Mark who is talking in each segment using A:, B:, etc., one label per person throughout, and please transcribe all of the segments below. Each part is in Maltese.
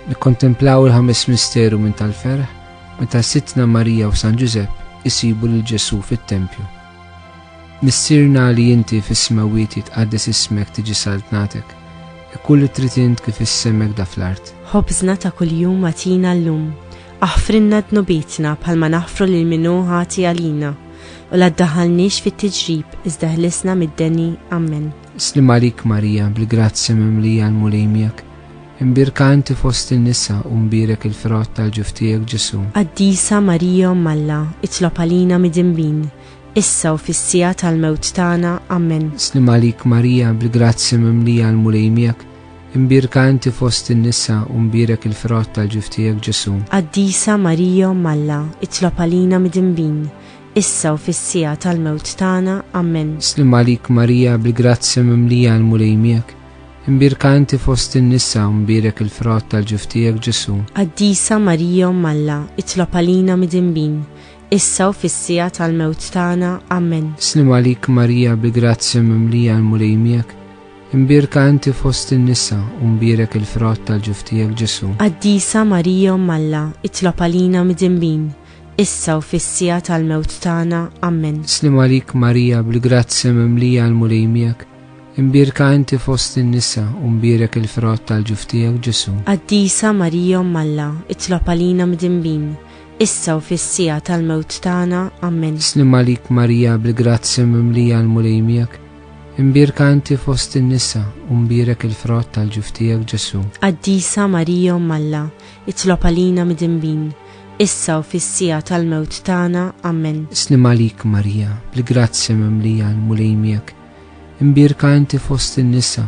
A: Nikkontemplaw il-5 misteru minn tal-ferħ meta Sittna Marija u San Giuseppe isibu lil Ġesu fit-tempju. Missirna li inti fis-smawiet jitqaddes ismek tiġi saltnatek, kull tritint kif issemmek da fl-art.
B: ħobżna ta' kuljum atina llum, aħfrinna dnubietna bħalma naħfru lil minnu ħati għalina, u la ddaħħalniex fit-tiġrib iżda ħlisna mid-deni. Amen.
A: Slim għalik Marija, bil-grazzja mimlija l-mulejmijak, imbirkanti fost in-nisa u mbirek il-frott tal-ġuftijek Ġesu.
B: Qaddisa Marija Alla, itlob għalina mid-imbin, issa u fis-sija tal-mewt tagħna. Amen.
A: Slim għalik Marija, bil-grazzja mimlija l-mulejmijak, imbirkanti fost in-nisa u mbirek il-frott tal-ġuftijek Ġesu.
B: Qaddisa Marija Alla, itlob għalina mid-imbin, issa u fis-sija tal-mewt tagħna. Amen.
A: Slim għalik Marija, bil-grazzja mimlija l-mulejmijak, imbirkanti fost in-nisa u mbirek il-frott tal-ġuftijek Ġesu.
B: Qaddisa Marija Alla, itlob għalina mid-imbin, issa u fis-sija tal-mewt tagħna. Amen.
A: Slim għalik Marija, bil-grazzja mimlija l-mulejmijak, imbirkanti fost in-nisa u mbirek il-frott tal-ġuftijek Ġesu.
B: Qaddisa Marija Alla, itlob għalina mid-imbin, issa u fis-sija tal-mewt tagħna. Amen.
A: Slim għalik Marija, bil-grazzja mimlija l-mulejmijak, imbirkanti fost in-nisa u mbirek il-frott tal-ġuftijek Ġesu.
B: Qaddisa Marija Alla, itlob għalina mid-imbin, issa u fis-sija tal-mewt tagħna. Amen.
A: Slim għalik Marija, bil-grazzja mimlija l-mulejmijak, imbirkanti fost in-nisa u mbirek il-frott tal-ġuftijek Ġesu.
B: Qaddisa Marija Alla, itlob għalina mid-imbin, issa u fis-sija tal-mewt tagħna. Amen.
A: Slim għalik Marija, bil-grazzja mimlija l-mulejmijak, imbirkanti fost in-nisa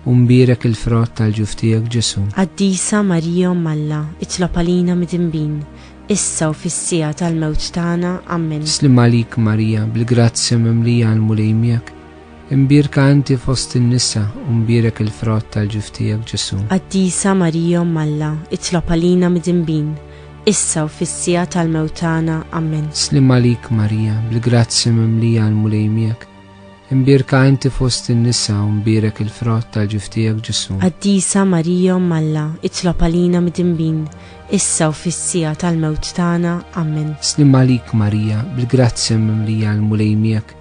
A: u mbirek il-frott tal-ġuftijek Ġesu.
B: Qaddisa Marija Alla, itlob għalina mid-imbin, issa u fis-sija tal-mewt tagħna. Amen.
A: Slim għalik Marija, bil-grazzja mimlija l-mulejmijak, imbirkanti fost in-nisa u mbirek il-frott tal-ġuftijek Ġesu.
B: Qaddisa Marija Alla, itlob għalina mid-imbin, issa u fis-sija tal-mewt tagħna. Amen.
A: Slim għalik Marija, bil-grazzja mimlija l-mulejmijak, imbirkanti fost in-nisa u mbirek il-frott tal-ġuftijek Ġesu.
B: Qaddisa Marija Alla, itlob għalina mid-imbin, issa u fis-sija tal-mewt tagħna. Amen.
A: Slim għalik Marija, bil-grazzja mimlija l-mulejmijak,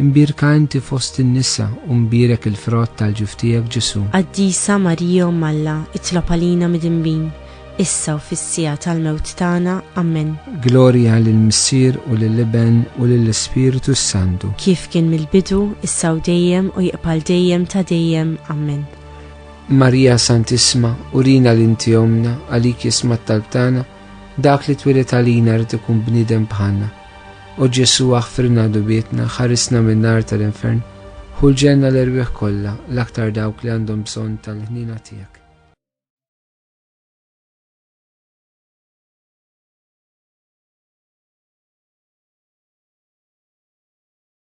A: imbirkanti fost in-nisa u mbirek il-frott tal-ġuftijek Ġesu.
B: Qaddisa Marija Alla, itlob għalina mid-imbin, issa u fis-sija tal-mewt tagħna. Amen.
A: Glorja lill-Missier u lill-Iben u lill-Ispiritu Santu,
B: kif kien mill-bidu, issa u dejjem u jibqal dejjem ta' dejjem. Amen.
A: Marija Santissima, urina l-inti omna, għalik jisma t-talb-tana, dak li twilet għalina rrid ikun bniedem bħalna. O Ġesu aħfirna dubietna, ħarisna minn nar tal-infern, ħulġenna l-erbieħ kollha, l-aktar dawk li għandhom bżonn tal-ħnina tiegħek.